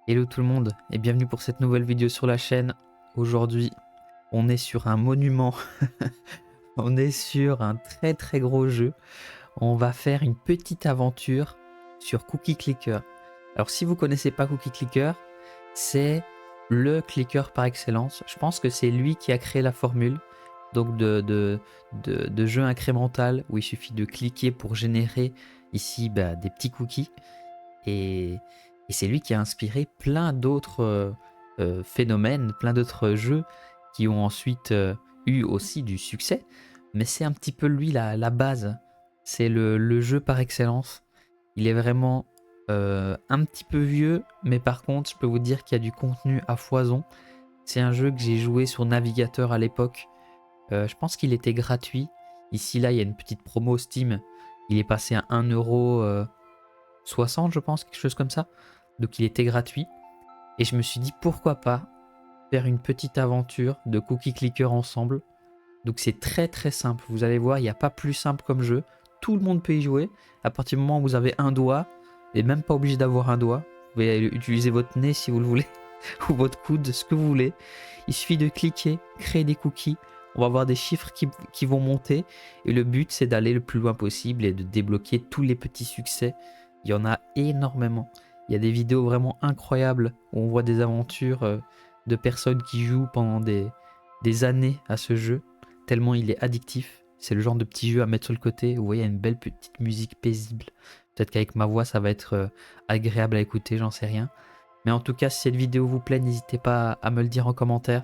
Hello tout le monde et bienvenue pour cette nouvelle vidéo sur la chaîne. Aujourd'hui, on est sur un monument, on est sur un très gros jeu. On va faire une petite aventure sur Cookie Clicker. Alors si vous connaissez pas Cookie Clicker, c'est le clicker par excellence. Je pense que c'est lui qui a créé la formule donc de jeu incrémental où il suffit de cliquer pour générer ici des petits cookies. Et c'est lui qui a inspiré plein d'autres phénomènes, plein d'autres jeux qui ont ensuite eu aussi du succès. Mais c'est un petit peu lui la base. C'est le jeu par excellence. Il est vraiment un petit peu vieux, mais par contre, je peux vous dire qu'il y a du contenu à foison. C'est un jeu que j'ai joué sur navigateur à l'époque. Je pense qu'il était gratuit. Ici, là, il y a une petite promo Steam. Il est passé à 1,60 €, je pense, quelque chose comme ça. Donc il était gratuit. Et je me suis dit pourquoi pas faire une petite aventure de Cookie Clicker ensemble. Donc c'est très simple. Vous allez voir, il n'y a pas plus simple comme jeu. Tout le monde peut y jouer. À partir du moment où vous avez un doigt, et même pas obligé d'avoir un doigt. Vous pouvez utiliser votre nez si vous le voulez. Ou votre coude, ce que vous voulez. Il suffit de cliquer, créer des cookies. On va avoir des chiffres qui vont monter. Et le but, c'est d'aller le plus loin possible et de débloquer tous les petits succès. Il y en a énormément. Il y a des vidéos vraiment incroyables où on voit des aventures de personnes qui jouent pendant des années à ce jeu, tellement il est addictif. C'est le genre de petit jeu à mettre sur le côté. Vous voyez, il y a une belle petite musique paisible. Peut-être qu'avec ma voix, ça va être agréable à écouter, j'en sais rien. Mais en tout cas, si cette vidéo vous plaît, n'hésitez pas à me le dire en commentaire.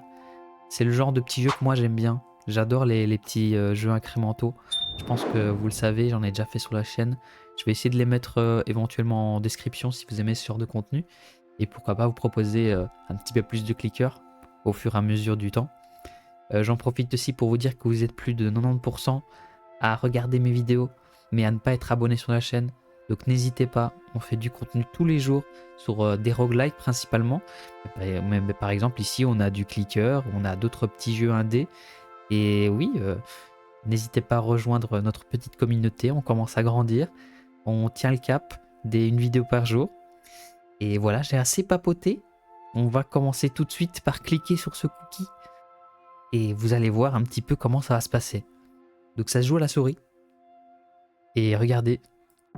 C'est le genre de petit jeu que moi j'aime bien. J'adore les petits jeux incrémentaux. Je pense que vous le savez, j'en ai déjà fait sur la chaîne. Je vais essayer de les mettre éventuellement en description si vous aimez ce genre de contenu. Et pourquoi pas vous proposer un petit peu plus de clickers au fur et à mesure du temps. J'en profite aussi pour vous dire que vous êtes plus de 90% à regarder mes vidéos, mais à ne pas être abonné sur la chaîne. Donc n'hésitez pas, on fait du contenu tous les jours sur des roguelikes principalement. Mais par exemple ici on a du clicker, on a d'autres petits jeux indés. Et oui, n'hésitez pas à rejoindre notre petite communauté, on commence à grandir. On tient le cap d'une vidéo par jour. Et voilà, j'ai assez papoté. On va commencer tout de suite par cliquer sur ce cookie. Et vous allez voir un petit peu comment ça va se passer. Donc ça se joue à la souris. Et regardez,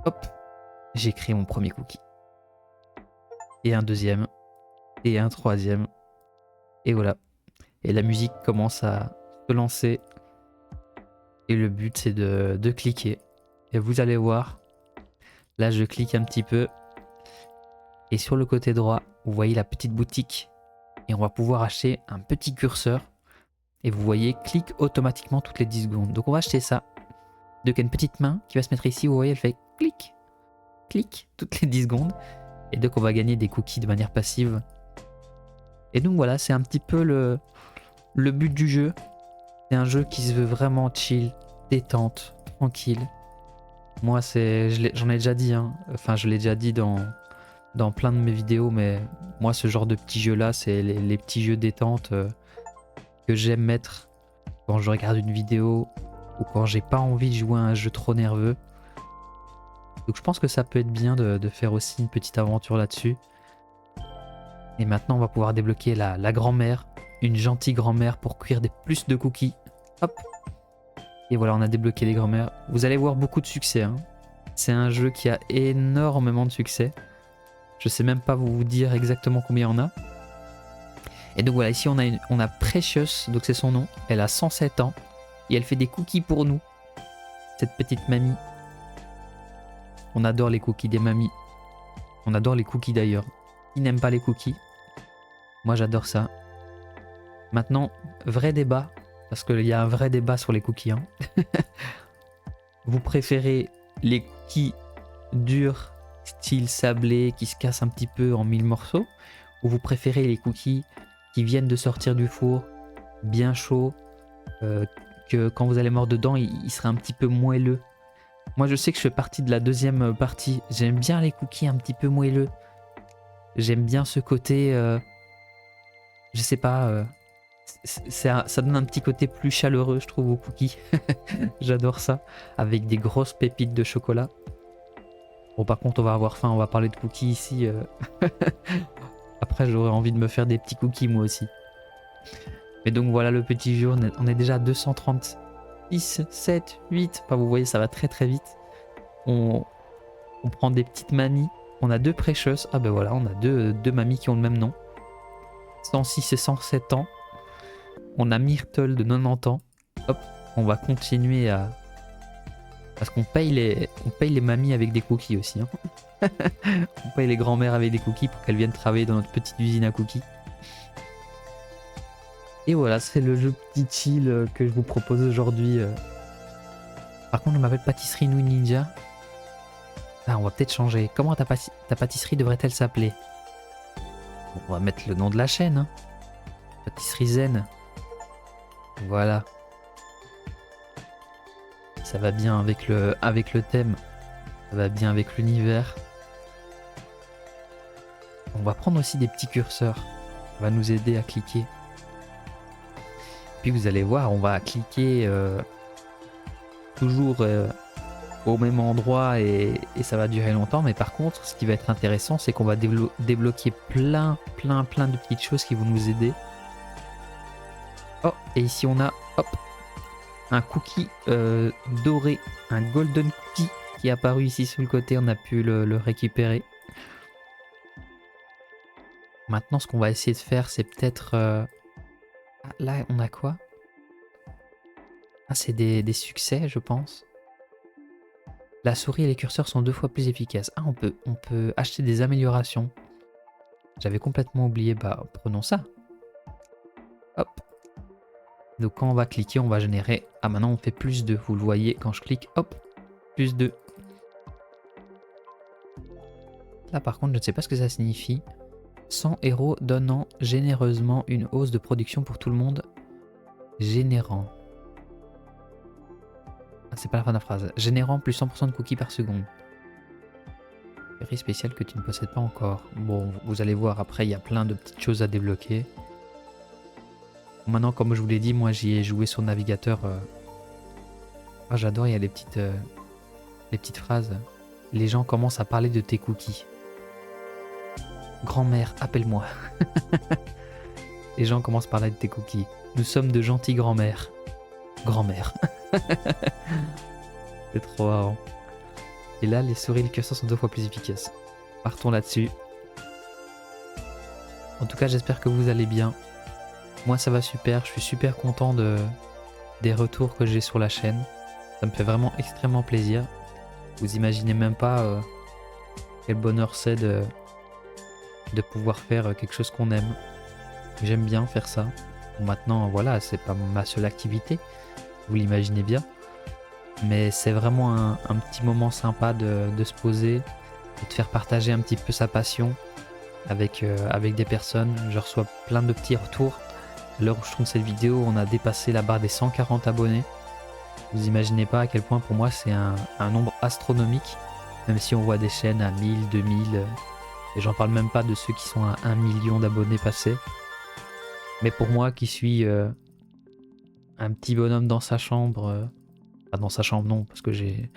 hop, j'ai créé mon premier cookie. Et un deuxième. Et un troisième. Et voilà. Et la musique commence à se lancer. Et le but c'est de cliquer. Et vous allez voir. Là je clique un petit peu. Et sur le côté droit, vous voyez la petite boutique. Et on va pouvoir acheter un petit curseur. Et vous voyez, clique automatiquement toutes les 10 secondes. Donc on va acheter ça. Donc il y a une petite main qui va se mettre ici. Vous voyez, elle fait clic, clic toutes les 10 secondes. Et donc on va gagner des cookies de manière passive. Et donc voilà, c'est un petit peu le but du jeu. C'est un jeu qui se veut vraiment chill, détente, tranquille. Moi, j'en ai déjà dit, hein. Enfin je l'ai déjà dit dans plein de mes vidéos, mais moi ce genre de petits jeux là, c'est les petits jeux détente que j'aime mettre quand je regarde une vidéo ou quand j'ai pas envie de jouer à un jeu trop nerveux. Donc je pense que ça peut être bien de faire aussi une petite aventure là-dessus. Et maintenant on va pouvoir débloquer la grand-mère, une gentille grand-mère pour cuire plus de cookies. Hop. Et voilà, on a débloqué les grand-mères. Vous allez voir beaucoup de succès, hein. C'est un jeu qui a énormément de succès. Je sais même pas vous dire exactement combien on a. Et donc voilà, ici on a Precious, donc c'est son nom. Elle a 107 ans et elle fait des cookies pour nous. Cette petite mamie. On adore les cookies des mamies. On adore les cookies d'ailleurs. Qui n'aime pas les cookies? Moi j'adore ça. Maintenant, vrai débat, parce qu'il y a un vrai débat sur les cookies, hein. Vous préférez les cookies durs, style sablé, qui se cassent un petit peu en 1000 morceaux, ou vous préférez les cookies qui viennent de sortir du four, bien chaud, que quand vous allez mordre dedans, il sera un petit peu moelleux? Moi je sais que je fais partie de la deuxième partie. J'aime bien les cookies un petit peu moelleux. J'aime bien ce côté, je sais pas, ça donne un petit côté plus chaleureux je trouve aux cookies. J'adore ça, avec des grosses pépites de chocolat. Bon par contre on va avoir faim, on va parler de cookies ici. après j'aurais envie de me faire des petits cookies moi aussi. Mais donc voilà le petit jeu, on est déjà à 236, 7, 8. Enfin, vous voyez, ça va très très vite. On prend des petites mamies. On a 2 precious. Ah ben voilà, on a deux mamies qui ont le même nom. 106 et 107 ans. On a Myrtle de 90 ans. Hop, on va continuer à... Parce qu'on paye les mamies avec des cookies aussi. Hein. On paye les grands-mères avec des cookies pour qu'elles viennent travailler dans notre petite usine à cookies. Et voilà, c'est le jeu petit chill que je vous propose aujourd'hui. Par contre, je m'appelle Pâtisserie Nui Ninja. Ah, on va peut-être changer. Comment ta pâtisserie devrait-elle s'appeler? Bon, on va mettre le nom de la chaîne. Hein. Pâtisserie Zen. Voilà. Ça va bien avec le thème. Ça va bien avec l'univers. On va prendre aussi des petits curseurs. Ça va nous aider à cliquer. Puis vous allez voir, on va cliquer toujours au même endroit et ça va durer longtemps. Mais par contre, ce qui va être intéressant, c'est qu'on va débloquer plein de petites choses qui vont nous aider. Oh, et ici on a, hop, un cookie doré, un golden cookie qui est apparu ici sur le côté. On a pu le récupérer. Maintenant, ce qu'on va essayer de faire, c'est peut-être... Ah, là, on a quoi? Ah, c'est des succès, je pense. La souris et les curseurs sont 2 fois plus efficaces. Ah, on peut acheter des améliorations. J'avais complètement oublié. Bah, prenons ça. Hop. Donc, quand on va cliquer, on va générer... Ah, maintenant, on fait plus 2. Vous le voyez, quand je clique, hop, plus 2. Là, par contre, je ne sais pas ce que ça signifie. 100 héros donnant généreusement une hausse de production pour tout le monde. Générant. Ah, c'est pas la fin de la phrase. Générant plus 100% de cookies par seconde. Série spéciale que tu ne possèdes pas encore. Bon, vous allez voir, après, il y a plein de petites choses à débloquer. Maintenant, comme je vous l'ai dit, moi, j'y ai joué sur navigateur. Ah, j'adore, il y a les petites phrases. Les gens commencent à parler de tes cookies. Grand-mère, appelle-moi. Les gens commencent à parler de tes cookies. Nous sommes de gentilles grand-mères. Grand-mère. C'est trop marrant. Et là, les souris et les curseurs sont 2 fois plus efficaces. Partons là-dessus. En tout cas, j'espère que vous allez bien. Moi, ça va super. Je suis super content des retours que j'ai sur la chaîne. Ça me fait vraiment extrêmement plaisir. Vous imaginez même pas quel bonheur c'est de pouvoir faire quelque chose qu'on aime. J'aime bien faire ça. Bon, maintenant, voilà, c'est pas ma seule activité. Vous l'imaginez bien. Mais c'est vraiment un petit moment sympa de se poser et de faire partager un petit peu sa passion avec des personnes. Je reçois plein de petits retours. À l'heure où je tourne cette vidéo, on a dépassé la barre des 140 abonnés. Vous imaginez pas à quel point pour moi c'est un nombre astronomique. Même si on voit des chaînes à 1000, 2000. Et j'en parle même pas de ceux qui sont à 1 million d'abonnés passés. Mais pour moi qui suis un petit bonhomme dans sa chambre... Pas dans sa chambre non, parce que j'ai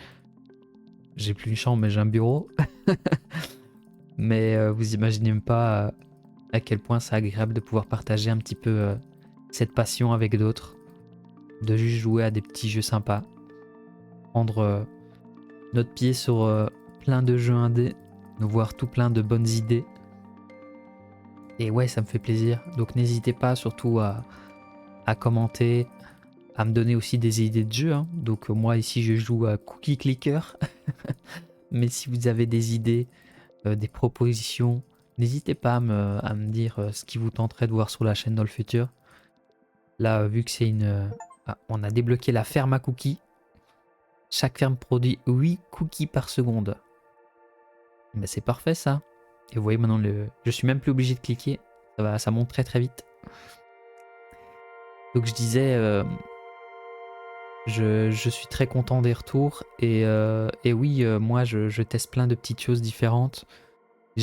plus une chambre mais j'ai un bureau. Mais vous imaginez même pas à quel point c'est agréable de pouvoir partager un petit peu cette passion avec d'autres. De juste jouer à des petits jeux sympas. Prendre notre pied sur plein de jeux indés. Nous voir tout plein de bonnes idées. Et ouais, ça me fait plaisir. Donc n'hésitez pas surtout à commenter, à me donner aussi des idées de jeux. Hein. Donc moi ici je joue à Cookie Clicker. Mais si vous avez des idées, des propositions, n'hésitez pas à me dire ce qui vous tenterait de voir sur la chaîne dans le futur. Là, vu que c'est une... Ah, on a débloqué la ferme à cookies. Chaque ferme produit 8 cookies par seconde. Mais c'est parfait ça. Et vous voyez maintenant, je suis même plus obligé de cliquer. Ça monte très très vite. Donc je disais... Je suis très content des retours et oui, moi je teste plein de petites choses différentes. Je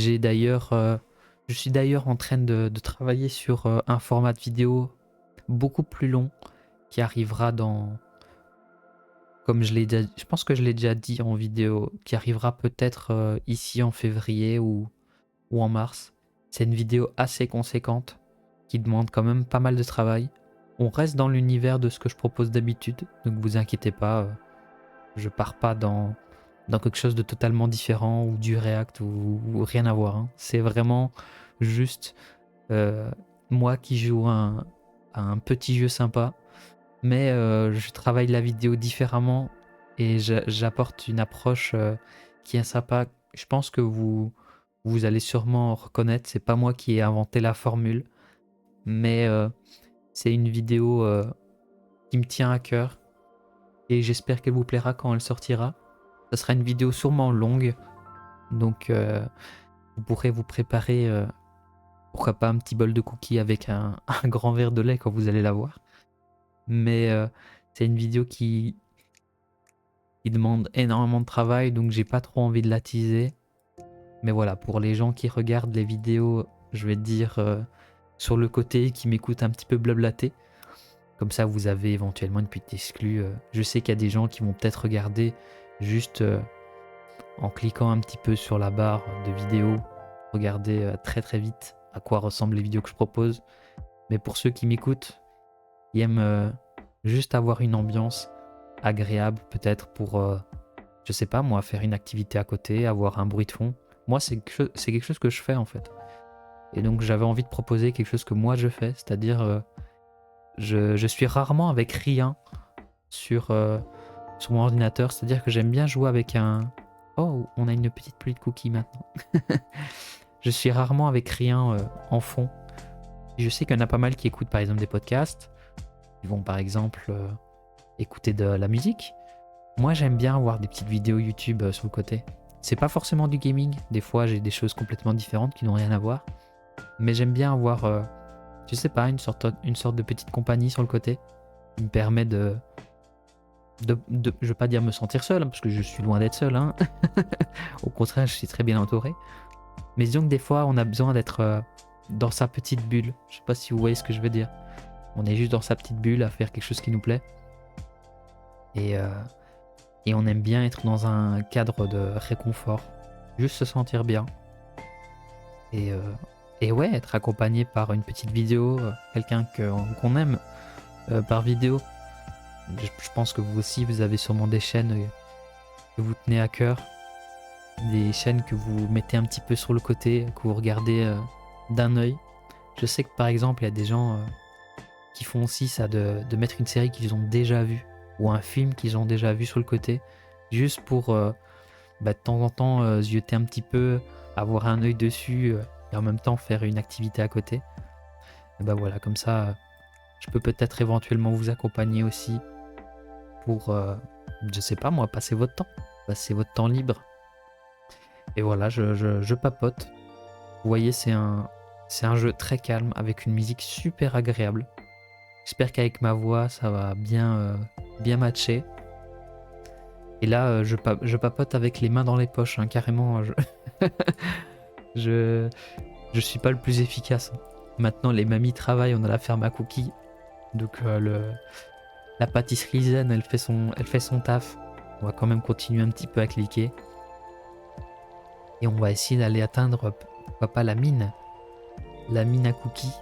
suis d'ailleurs en train de travailler sur un format de vidéo beaucoup plus long qui arrivera comme je pense que je l'ai déjà dit en vidéo, qui arrivera peut-être ici en février ou en mars. C'est une vidéo assez conséquente qui demande quand même pas mal de travail. On reste dans l'univers de ce que je propose d'habitude, donc vous inquiétez pas, je pars pas dans quelque chose de totalement différent ou du React ou rien à voir, hein. C'est vraiment juste moi qui joue à un petit jeu sympa, mais je travaille la vidéo différemment et j'apporte une approche qui est sympa. Je pense que vous allez sûrement reconnaître, c'est pas moi qui ai inventé la formule, mais c'est une vidéo qui me tient à cœur et j'espère qu'elle vous plaira quand elle sortira. Ça sera une vidéo sûrement longue, donc vous pourrez vous préparer, pourquoi pas un petit bol de cookies avec un grand verre de lait quand vous allez la voir. Mais c'est une vidéo qui demande énormément de travail, donc j'ai pas trop envie de la teaser. Mais voilà, pour les gens qui regardent les vidéos, je vais dire sur le côté, qui m'écoutent un petit peu blablater. Comme ça, vous avez éventuellement une petite exclue. Je sais qu'il y a des gens qui vont peut-être regarder juste en cliquant un petit peu sur la barre de vidéo, regarder très très vite à quoi ressemblent les vidéos que je propose. Mais pour ceux qui m'écoutent, qui aiment juste avoir une ambiance agréable, peut-être pour, je sais pas moi, faire une activité à côté, avoir un bruit de fond. Moi, c'est quelque chose que je fais en fait. Et donc j'avais envie de proposer quelque chose que moi je fais, c'est-à-dire je suis rarement avec rien sur, sur mon ordinateur, c'est-à-dire que j'aime bien jouer avec un... Oh, on a une petite pluie de cookies maintenant. Je suis rarement avec rien en fond. Je sais qu'il y en a pas mal qui écoutent par exemple des podcasts. Ils vont par exemple écouter de la musique. Moi j'aime bien avoir des petites vidéos YouTube sur le côté. C'est pas forcément du gaming, des fois j'ai des choses complètement différentes qui n'ont rien à voir. Mais j'aime bien avoir, je sais pas, une sorte de petite compagnie sur le côté qui me permet je veux pas dire me sentir seul, hein, parce que je suis loin d'être seul, hein. Au contraire, je suis très bien entouré. Mais disons que des fois, on a besoin d'être dans sa petite bulle. Je sais pas si vous voyez ce que je veux dire. On est juste dans sa petite bulle à faire quelque chose qui nous plaît. Et on aime bien être dans un cadre de réconfort. Juste se sentir bien. Et ouais, être accompagné par une petite vidéo, quelqu'un qu'on aime par vidéo. Je pense que vous aussi, vous avez sûrement des chaînes que vous tenez à cœur. Des chaînes que vous mettez un petit peu sur le côté, que vous regardez d'un œil. Je sais que par exemple, il y a des gens qui font aussi ça, de mettre une série qu'ils ont déjà vue, ou un film qu'ils ont déjà vu sur le côté, juste pour de temps en temps zioter un petit peu, avoir un œil dessus, et en même temps faire une activité à côté. Et bah voilà, comme ça, je peux peut-être éventuellement vous accompagner aussi pour, je sais pas moi, passer votre temps libre. Et voilà, je papote. Vous voyez, c'est un jeu très calme avec une musique super agréable. J'espère qu'avec ma voix, ça va bien matcher. Et là, je papote avec les mains dans les poches, hein, carrément. Je, je suis pas le plus efficace. Maintenant, les mamies travaillent, on a la ferme à cookies. Donc, la pâtisserie zen, elle fait son taf. On va quand même continuer un petit peu à cliquer. Et on va essayer d'aller atteindre, pourquoi pas, la mine. La mine à cookies.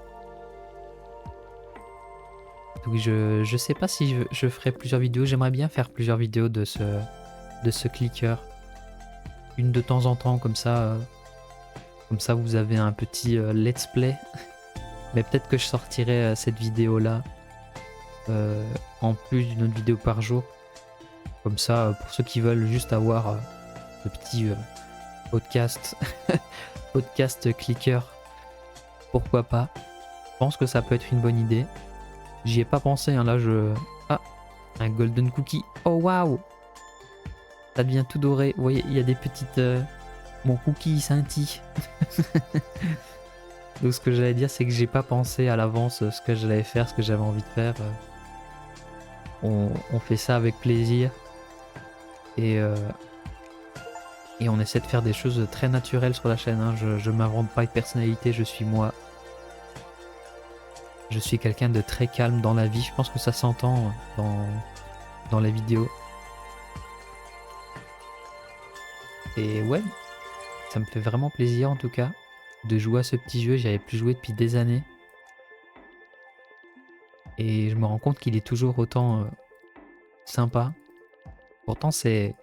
Donc je sais pas si je ferai plusieurs vidéos. J'aimerais bien faire plusieurs vidéos de ce clicker. Une de temps en temps, comme ça vous avez un petit let's play. Mais peut-être que je sortirai cette vidéo-là en plus d'une autre vidéo par jour. Comme ça, pour ceux qui veulent juste avoir le petit podcast, podcast clicker, pourquoi pas. Je pense que ça peut être une bonne idée. J'y ai pas pensé, hein, là Ah, un golden cookie. Oh waouh! Ça devient tout doré. Vous voyez, il y a des petites... Mon cookie il scintille. Donc ce que j'allais dire, c'est que j'ai pas pensé à l'avance ce que j'allais faire, ce que j'avais envie de faire. On fait ça avec plaisir. Et on essaie de faire des choses très naturelles sur la chaîne, hein. Je m'invente pas une personnalité, je suis moi. Je suis quelqu'un de très calme dans la vie. Je pense que ça s'entend dans les vidéos. Et ouais, ça me fait vraiment plaisir en tout cas. de jouer à ce petit jeu. J'y avais plus joué depuis des années. Et je me rends compte qu'il est toujours autant sympa. Pourtant, c'est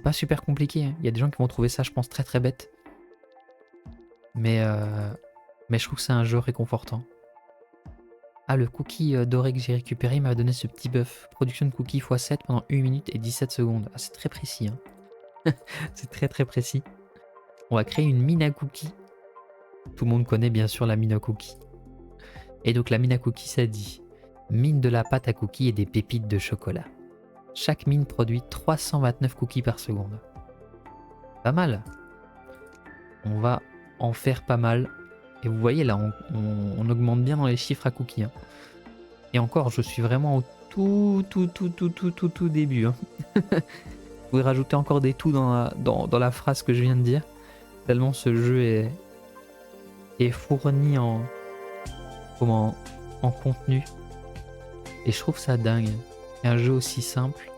pas super compliqué, hein. Il y a des gens qui vont trouver ça, je pense, très très bête. Mais je trouve que c'est un jeu réconfortant. Ah, le cookie doré que j'ai récupéré il m'a donné ce petit buff. Production de cookies x7 pendant 1 minute et 17 secondes. Ah, c'est très précis, hein. C'est très très précis. On va créer une mine à cookies. Tout le monde connaît bien sûr la mine à cookies. Et donc la mine à cookies, ça dit mine de la pâte à cookies et des pépites de chocolat. Chaque mine produit 329 cookies par seconde. Pas mal. On va en faire pas mal. Et vous voyez là, on augmente bien dans les chiffres à cookies, hein. Et encore, je suis vraiment au tout début, hein. Vous pouvez rajouter encore des tout dans la phrase que je viens de dire. Tellement ce jeu est fourni en contenu. Et je trouve ça dingue. Un jeu aussi simple.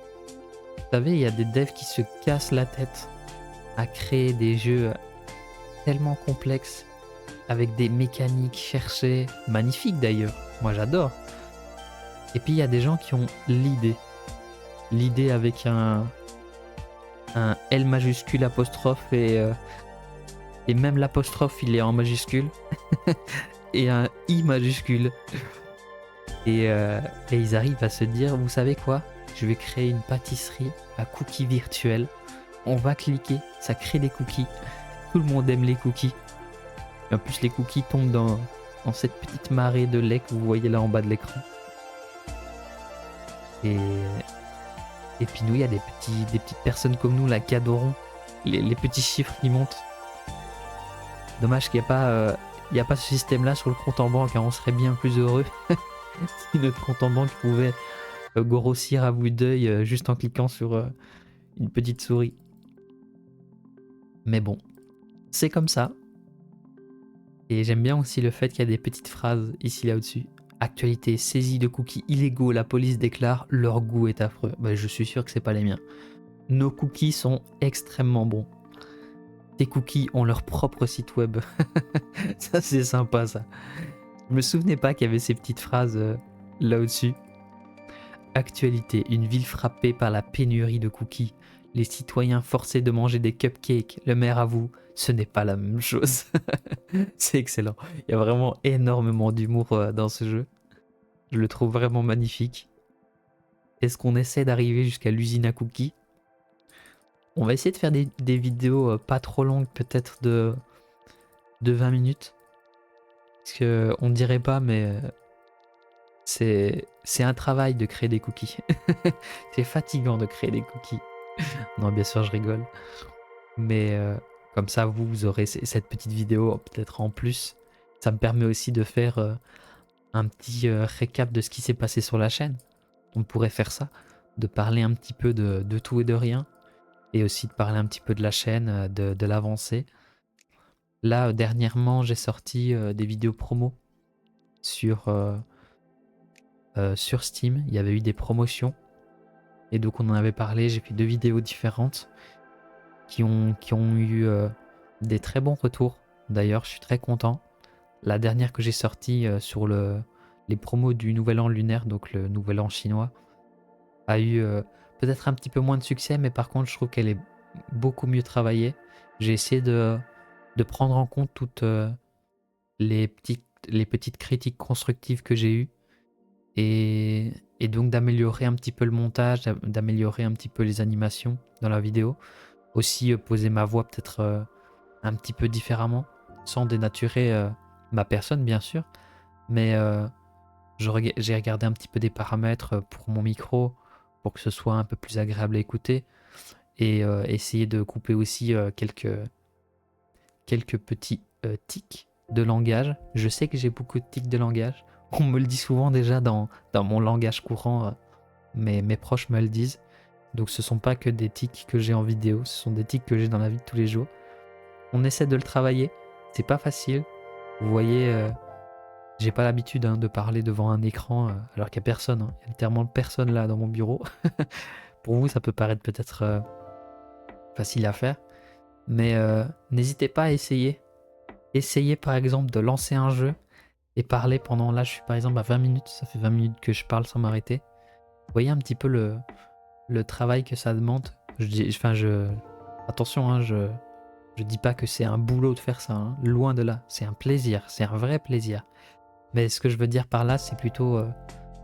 Vous savez, il y a des devs qui se cassent la tête à créer des jeux tellement complexes, avec des mécaniques cherchées, magnifiques d'ailleurs. Moi j'adore. Et puis il y a des gens qui ont l'idée. L'idée avec un L majuscule apostrophe et même l'apostrophe il est en majuscule. Et un I majuscule. Et ils arrivent à se dire, vous savez quoi? Je vais créer une pâtisserie à cookies virtuels. On va cliquer, ça crée des cookies. Tout le monde aime les cookies. Et en plus les cookies tombent dans cette petite marée de lait que vous voyez là en bas de l'écran. Et puis nous, il y a des petites personnes comme nous là qui adorons les petits chiffres qui montent. Dommage qu'il n'y a pas ce système là sur le compte en banque, hein. On serait bien plus heureux si notre compte en banque pouvait grossir à vue d'œil juste en cliquant sur une petite souris. Mais bon, c'est comme ça. Et j'aime bien aussi le fait qu'il y a des petites phrases ici là au-dessus. Actualité, saisie de cookies illégaux, la police déclare leur goût est affreux. Bah, je suis sûr que c'est pas les miens. Nos cookies sont extrêmement bons. Tes cookies ont leur propre site web. Ça c'est sympa ça. Je me souvenais pas qu'il y avait ces petites phrases là au-dessus. Actualité, une ville frappée par la pénurie de cookies. Les citoyens forcés de manger des cupcakes. Le maire avoue, ce n'est pas la même chose. C'est excellent. Il y a vraiment énormément d'humour dans ce jeu. Je le trouve vraiment magnifique. Est-ce qu'on essaie d'arriver jusqu'à l'usine à cookies? On va essayer de faire des vidéos pas trop longues, peut-être de 20 minutes. Parce que on dirait pas, mais c'est un travail de créer des cookies. C'est fatigant de créer des cookies. Non, bien sûr, je rigole. Mais comme ça, vous aurez cette petite vidéo peut-être en plus. Ça me permet aussi de faire un petit récap de ce qui s'est passé sur la chaîne. On pourrait faire ça, de parler un petit peu de tout et de rien. Et aussi de parler un petit peu de la chaîne, de l'avancée. Là, dernièrement, j'ai sorti des vidéos promo sur Steam. Il y avait eu des promotions. Et donc on en avait parlé, j'ai fait 2 vidéos différentes qui ont eu des très bons retours. D'ailleurs, je suis très content. La dernière que j'ai sortie sur les promos du Nouvel An lunaire, donc le Nouvel An chinois, a eu peut-être un petit peu moins de succès, mais par contre je trouve qu'elle est beaucoup mieux travaillée. J'ai essayé de prendre en compte toutes les petites critiques constructives que j'ai eues et donc d'améliorer un petit peu le montage, d'améliorer un petit peu les animations dans la vidéo. Aussi poser ma voix peut-être un petit peu différemment, sans dénaturer ma personne bien sûr, mais j'ai regardé un petit peu des paramètres pour mon micro, pour que ce soit un peu plus agréable à écouter, et essayer de couper aussi quelques petits tics de langage. Je sais que j'ai beaucoup de tics de langage, on me le dit souvent déjà dans mon langage courant, mes proches me le disent. Donc ce sont pas que des tics que j'ai en vidéo, ce sont des tics que j'ai dans la vie de tous les jours. On essaie de le travailler, c'est pas facile. Vous voyez, j'ai pas l'habitude de parler devant un écran alors qu'il y a personne, hein. Il y a littéralement personne là dans mon bureau. Pour vous, ça peut paraître peut-être facile à faire, mais n'hésitez pas à essayer. essayez par exemple de lancer un jeu et parler pendant, là je suis par exemple à 20 minutes, ça fait 20 minutes que je parle sans m'arrêter. Vous voyez un petit peu le travail que ça demande. Attention, hein, je dis pas que c'est un boulot de faire ça, hein. Loin de là, c'est un plaisir, c'est un vrai plaisir. Mais ce que je veux dire par là, c'est plutôt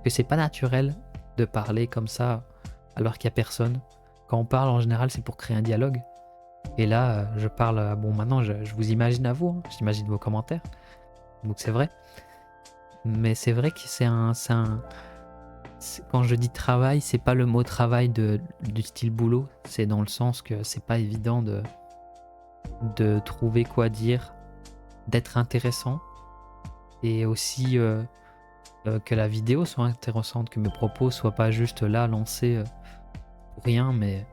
que c'est pas naturel de parler comme ça alors qu'il y a personne. Quand on parle en général, c'est pour créer un dialogue. Et là, je parle, bon maintenant je vous imagine à vous, hein, j'imagine vos commentaires, donc c'est vrai. Mais c'est vrai que quand je dis travail, c'est pas le mot travail du style boulot, c'est dans le sens que c'est pas évident de trouver quoi dire, d'être intéressant, et aussi que la vidéo soit intéressante, que mes propos soient pas juste là lancés pour rien, mais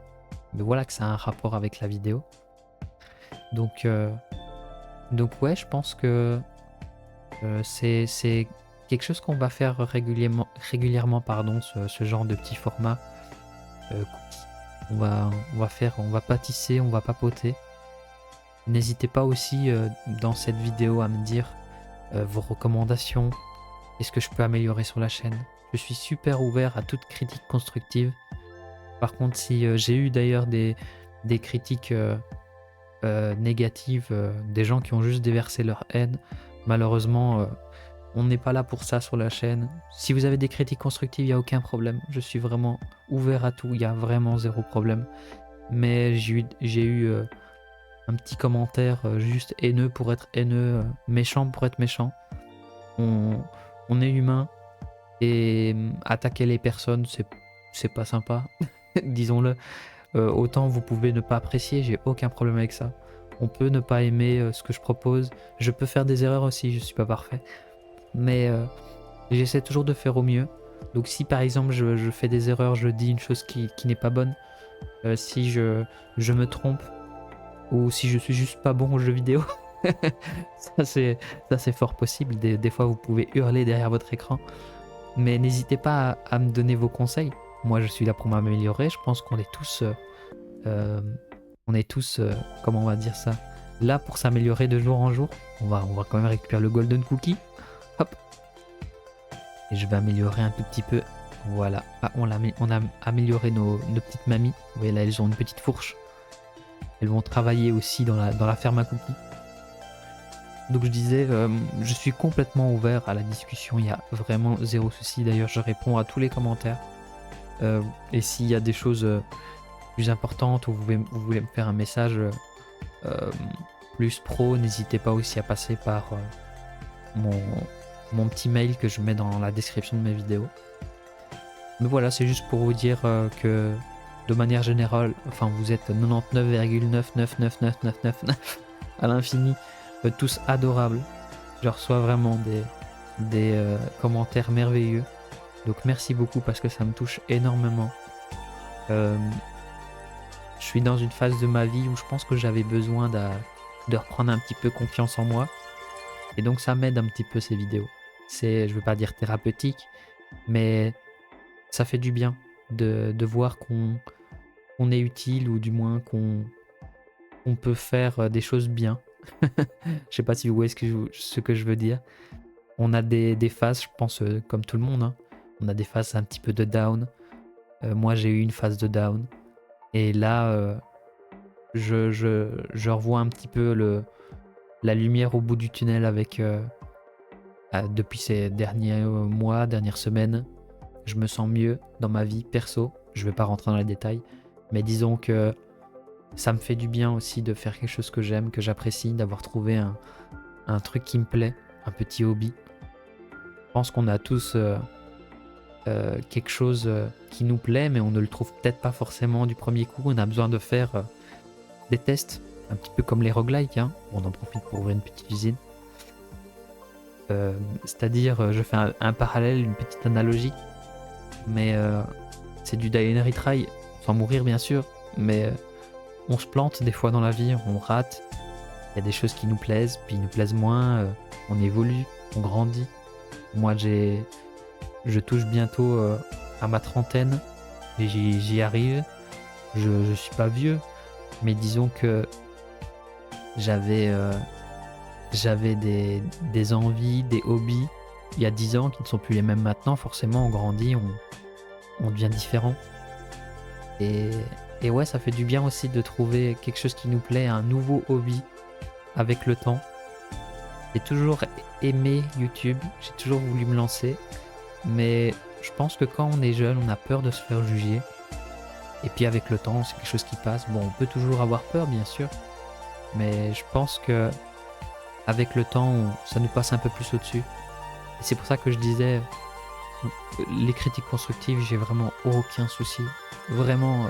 voilà, que ça a un rapport avec la vidéo. Donc ouais, je pense que c'est quelque chose qu'on va faire régulièrement pardon, ce genre de petit format cookie. On va pâtisser, on va papoter. N'hésitez pas aussi dans cette vidéo à me dire vos recommandations, qu'est-ce que je peux améliorer sur la chaîne. Je suis super ouvert à toute critique constructive. Par contre, si j'ai eu d'ailleurs des critiques négatives, des gens qui ont juste déversé leur haine, malheureusement, on n'est pas là pour ça sur la chaîne. Si vous avez des critiques constructives, il n'y a aucun problème. Je suis vraiment ouvert à tout, il y a vraiment zéro problème. Mais j'ai eu un petit commentaire juste haineux pour être haineux, méchant pour être méchant. On est humain et attaquer les personnes, c'est pas sympa, disons-le. Autant vous pouvez ne pas apprécier, j'ai aucun problème avec ça. On peut ne pas aimer ce que je propose. Je peux faire des erreurs aussi, je suis pas parfait. Mais j'essaie toujours de faire au mieux. Donc si par exemple je fais des erreurs, je dis une chose qui n'est pas bonne, si je me trompe, ou si je suis juste pas bon aux jeux vidéo, ça c'est fort possible. Des fois vous pouvez hurler derrière votre écran. Mais n'hésitez pas à me donner vos conseils. Moi je suis là pour m'améliorer, je pense qu'on est tous... comment on va dire ça, là pour s'améliorer de jour en jour. On va quand même récupérer le golden cookie. Hop. Et je vais améliorer un tout petit peu. Voilà. Ah, on a amélioré nos petites mamies. Vous voyez là, elles ont une petite fourche. Elles vont travailler aussi dans la ferme à cookies. Donc je disais, je suis complètement ouvert à la discussion. Il y a vraiment zéro souci. D'ailleurs, je réponds à tous les commentaires. Et s'il y a des choses plus importantes ou vous voulez me faire un message plus pro, n'hésitez pas aussi à passer par mon petit mail que je mets dans la description de mes vidéos. Mais voilà, c'est juste pour vous dire que de manière générale, enfin vous êtes 99,999999 à l'infini, tous adorables. Je reçois vraiment des commentaires merveilleux. Donc merci beaucoup parce que ça me touche énormément. Je suis dans une phase de ma vie où je pense que j'avais besoin de reprendre un petit peu confiance en moi. Et donc ça m'aide un petit peu ces vidéos. C'est, je veux pas dire thérapeutique, mais ça fait du bien de voir qu'on est utile, ou du moins qu'on peut faire des choses bien. Je sais pas si vous voyez ce que je veux dire. On a des phases, je pense, comme tout le monde, hein. On a des phases un petit peu de down. Moi j'ai eu une phase de down. Et là, je revois un petit peu la lumière au bout du tunnel avec... depuis ces derniers mois, dernières semaines, je me sens mieux dans ma vie perso. Je vais pas rentrer dans les détails, mais disons que ça me fait du bien aussi de faire quelque chose que j'aime, que j'apprécie, d'avoir trouvé un truc qui me plaît, un petit hobby. Je pense qu'on a tous quelque chose qui nous plaît, mais on ne le trouve peut-être pas forcément du premier coup. On a besoin de faire des tests, un petit peu comme les roguelikes, hein. On en profite pour ouvrir une petite usine. C'est-à-dire, je fais un parallèle, une petite analogie, mais c'est du die and retry, sans mourir bien sûr, mais on se plante des fois dans la vie, on rate, il y a des choses qui nous plaisent, puis ils nous plaisent moins, on évolue, on grandit. Moi je touche bientôt à ma trentaine, et j'y arrive, je suis pas vieux, mais disons que j'avais j'avais des envies, des hobbies il y a 10 ans qui ne sont plus les mêmes maintenant. Forcément, on grandit, on devient différent. Et, et ouais, ça fait du bien aussi de trouver quelque chose qui nous plaît, un nouveau hobby avec le temps. J'ai toujours aimé YouTube, j'ai toujours voulu me lancer, mais je pense que quand on est jeune, on a peur de se faire juger. Et puis avec le temps, c'est quelque chose qui passe. Bon, on peut toujours avoir peur, bien sûr, mais je pense que avec le temps, ça nous passe un peu plus au-dessus. Et c'est pour ça que je disais, les critiques constructives, j'ai vraiment aucun souci. Vraiment,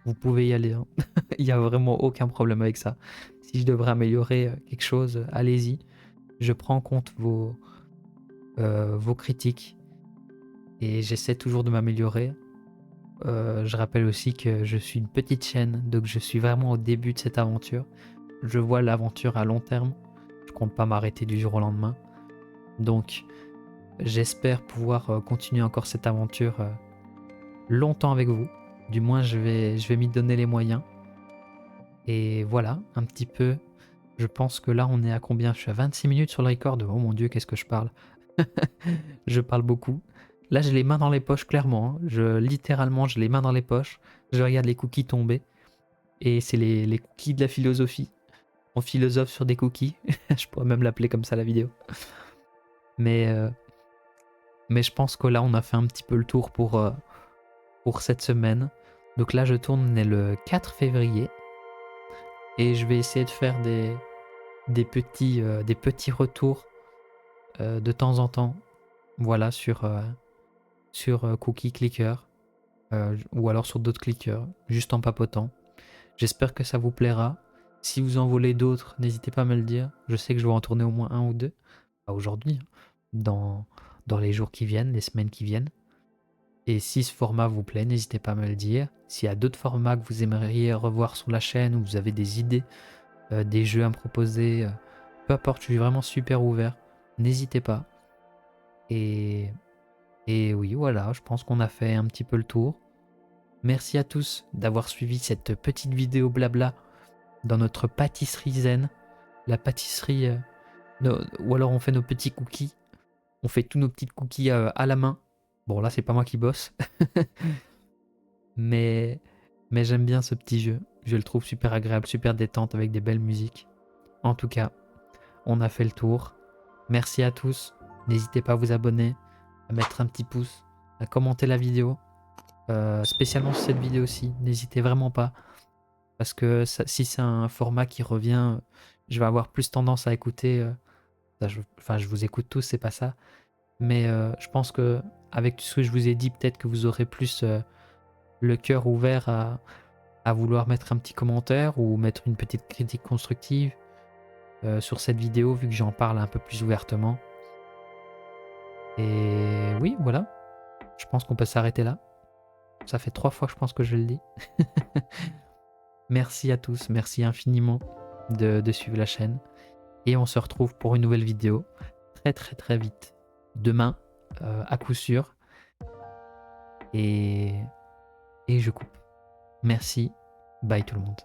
vous pouvez y aller, hein. Il n'y a vraiment aucun problème avec ça. Si je devrais améliorer quelque chose, allez-y. Je prends en compte vos critiques et j'essaie toujours de m'améliorer. Je rappelle aussi que je suis une petite chaîne, donc je suis vraiment au début de cette aventure. Je vois l'aventure à long terme. Je compte pas m'arrêter du jour au lendemain. Donc, j'espère pouvoir continuer encore cette aventure longtemps avec vous. Du moins, je vais m'y donner les moyens. Et voilà, un petit peu. Je pense que là, on est à combien? Je suis à 26 minutes sur le record. Oh mon Dieu, qu'est-ce que je parle. Je parle beaucoup. Là, j'ai les mains dans les poches, clairement, hein. Littéralement, j'ai les mains dans les poches. Je regarde les cookies tomber. Et c'est les cookies de la philosophie. On philosophe sur des cookies. Je pourrais même l'appeler comme ça la vidéo. Mais, euh, mais je pense que là, on a fait un petit peu le tour pour cette semaine. Donc là, je tourne, on est le 4 février. Et je vais essayer de faire des petits retours de temps en temps. Voilà, sur Cookie Clicker. Ou alors sur d'autres clickers, juste en papotant. J'espère que ça vous plaira. Si vous en voulez d'autres, n'hésitez pas à me le dire. Je sais que je vais en tourner au moins un ou deux. Pas aujourd'hui, hein. Dans les jours qui viennent, les semaines qui viennent. Et si ce format vous plaît, n'hésitez pas à me le dire. S'il y a d'autres formats que vous aimeriez revoir sur la chaîne, ou vous avez des idées, des jeux à me proposer, peu importe, je suis vraiment super ouvert. N'hésitez pas. Et, et oui, voilà, je pense qu'on a fait un petit peu le tour. Merci à tous d'avoir suivi cette petite vidéo blabla dans notre pâtisserie zen. La pâtisserie, ou alors on fait nos petits cookies. On fait tous nos petits cookies à la main. Bon, là, c'est pas moi qui bosse. mais mais j'aime bien ce petit jeu. Je le trouve super agréable, super détente avec des belles musiques. En tout cas, on a fait le tour. Merci à tous. N'hésitez pas à vous abonner, à mettre un petit pouce, à commenter la vidéo. Spécialement sur cette vidéo-ci. N'hésitez vraiment pas. Parce que si c'est un format qui revient, je vais avoir plus tendance à écouter. Enfin, je vous écoute tous, c'est pas ça. Mais je pense que avec tout ce que je vous ai dit, peut-être que vous aurez plus le cœur ouvert à vouloir mettre un petit commentaire ou mettre une petite critique constructive sur cette vidéo, vu que j'en parle un peu plus ouvertement. Et oui, voilà. Je pense qu'on peut s'arrêter là. Ça fait 3 fois, je pense que je le dis. Merci à tous, merci infiniment de suivre la chaîne. Et on se retrouve pour une nouvelle vidéo très très très vite. Demain, à coup sûr. Et je coupe. Merci. Bye tout le monde.